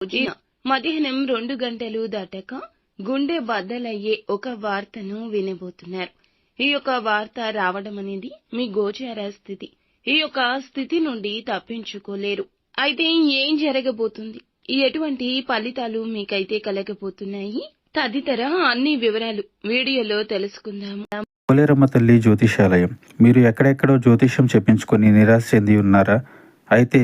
రోజున మధ్యాహ్నం 2 గంటలు దాటాక గుండె బద్దలయ్యే ఒక వార్తను వినబోతున్నారు. ఈ యొక్క వార్త రావడం అనేది మీ గోచార స్థితి. ఈ యొక్క స్థితి నుండి తప్పించుకోలేరు. అయితే ఏం జరగబోతుంది, ఎటువంటి ఫలితాలు మీకైతే కలగబోతున్నాయి తదితర అన్ని వివరాలు వీడియోలో తెలుసుకుందాము. పోలేరమ్మ తల్లి జ్యోతిషాలయం. మీరు ఎక్కడెక్కడో జ్యోతిష్యం చెప్పించుకొని నిరాశ చెంది ఉన్నారా? అయితే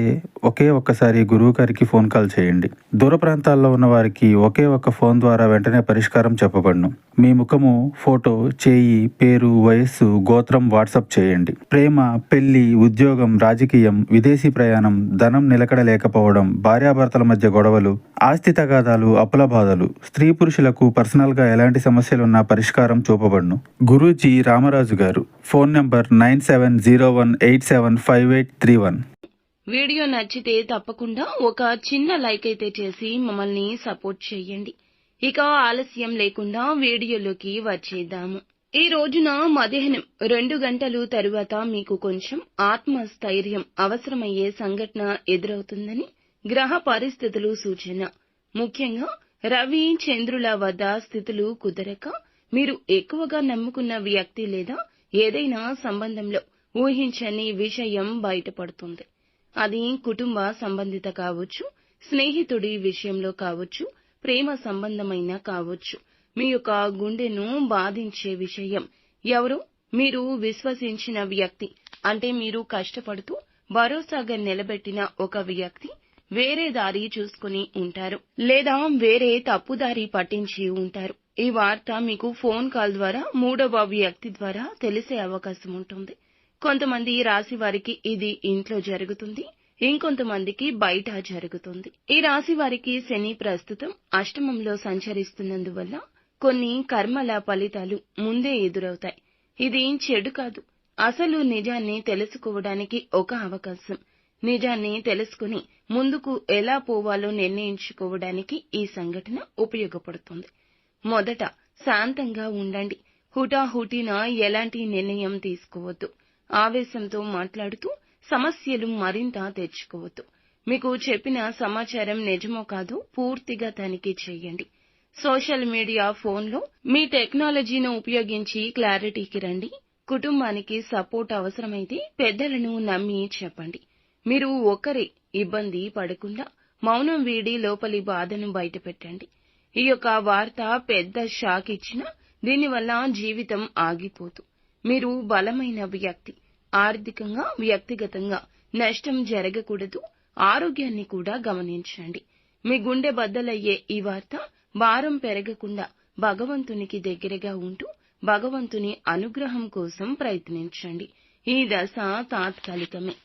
ఒక్కసారి గురువు గారికి ఫోన్ కాల్ చేయండి. దూర ప్రాంతాల్లో ఉన్న వారికి ఒక్క ఫోన్ ద్వారా వెంటనే పరిష్కారం చెప్పబడును. మీ ముఖము, ఫోటో, చేయి, పేరు, వయస్సు, గోత్రం వాట్సాప్ చేయండి. ప్రేమ, పెళ్లి, ఉద్యోగం, రాజకీయం, విదేశీ ప్రయాణం, ధనం నిలకడ లేకపోవడం, భార్యాభర్తల మధ్య గొడవలు, ఆస్తి తగాదాలు, అప్పుల బాధలు, స్త్రీ పురుషులకు పర్సనల్ గా ఎలాంటి సమస్యలున్నా పరిష్కారం చూపబడును. గురూజీ రామరాజు గారు. Phone number 9701875831. వీడియో నచ్చితే తప్పకుండా ఒక చిన్న లైక్ అయితే చేసి మమ్మల్ని సపోర్ట్ చేయండి. ఇక ఆలస్యం లేకుండా వీడియోలోకి వచ్చేద్దాము. ఈ రోజున మధ్యాహ్నం 2 గంటలు తరువాత మీకు కొంచెం ఆత్మస్థైర్యం అవసరమయ్యే సంఘటన ఎదురవుతుందని గ్రహ పరిస్థితులు సూచన. ముఖ్యంగా రవి, చంద్రుల వద్ద స్థితులు కుదరక మీరు ఎక్కువగా నమ్ముకున్న వ్యక్తి లేదా ఏదైనా సంబంధంలో ఊహించని విషయం బయటపడుతుంది. అది కుటుంబ సంబంధిత కావచ్చు, స్నేహితుడి విషయంలో కావచ్చు, ప్రేమ సంబంధమైన కావచ్చు. మీ యొక్క గుండెను బాధించే విషయం ఎవరో మీరు విశ్వసించిన వ్యక్తి, అంటే మీరు కష్టపడుతూ భరోసాగా నిలబెట్టిన ఒక వ్యక్తి వేరే దారి చూసుకుని ఉంటారు, లేదా వేరే తప్పుదారి పట్టించి ఉంటారు. ఈ వార్త మీకు ఫోన్ కాల్ ద్వారా 3వ వ్యక్తి ద్వారా తెలిసే అవకాశం ఉంటుంది. కొంతమంది రాశి వారికి ఇది ఇంట్లో జరుగుతుంది, ఇంకొంతమందికి బయట జరుగుతుంది. ఈ రాశి వారికి శని ప్రస్తుతం అష్టమంలో సంచరిస్తున్నందువల్ల కొన్ని కర్మల ఫలితాలు ముందే ఎదురవుతాయి. ఇది చెడు కాదు, అసలు నిజాన్ని తెలుసుకోవడానికి ఒక అవకాశం. నిజాన్ని తెలుసుకుని ముందుకు ఎలా పోవాలో నిర్ణయించుకోవడానికి ఈ సంఘటన ఉపయోగపడుతుంది. మొదట శాంతంగా ఉండండి. హుటాహుటిన ఎలాంటి నిర్ణయం తీసుకోవద్దు. ఆవేశంతో మాట్లాడుతూ సమస్యలు మరింత తెచ్చుకోవద్దు. మీకు చెప్పిన సమాచారం నిజమో కాదో పూర్తిగా తనిఖీ చేయండి. సోషల్ మీడియా, ఫోన్లో మీ టెక్నాలజీని ఉపయోగించి క్లారిటీకి రండి. కుటుంబానికి సపోర్ట్ అవసరమైతే పెద్దలను నమ్మి చెప్పండి. మీరు ఒక్కరే ఇబ్బంది పడకుండా మౌనం వీడి లోపలి బాధను బయటపెట్టండి. ఈ యొక్క వార్త పెద్ద షాక్ ఇచ్చినా దీనివల్ల జీవితం ఆగిపోదు. మీరు బలమైన వ్యక్తి. ఆర్థికంగా, వ్యక్తిగతంగా నష్టం జరగకూడదు. ఆరోగ్యాన్ని కూడా గమనించండి. మీ గుండె బద్దలయ్యే ఈ వార్త భారం పెరగకుండా భగవంతునికి దగ్గరగా ఉంటూ భగవంతుని అనుగ్రహం కోసం ప్రయత్నించండి. ఈ దశ తాత్కాలికమే.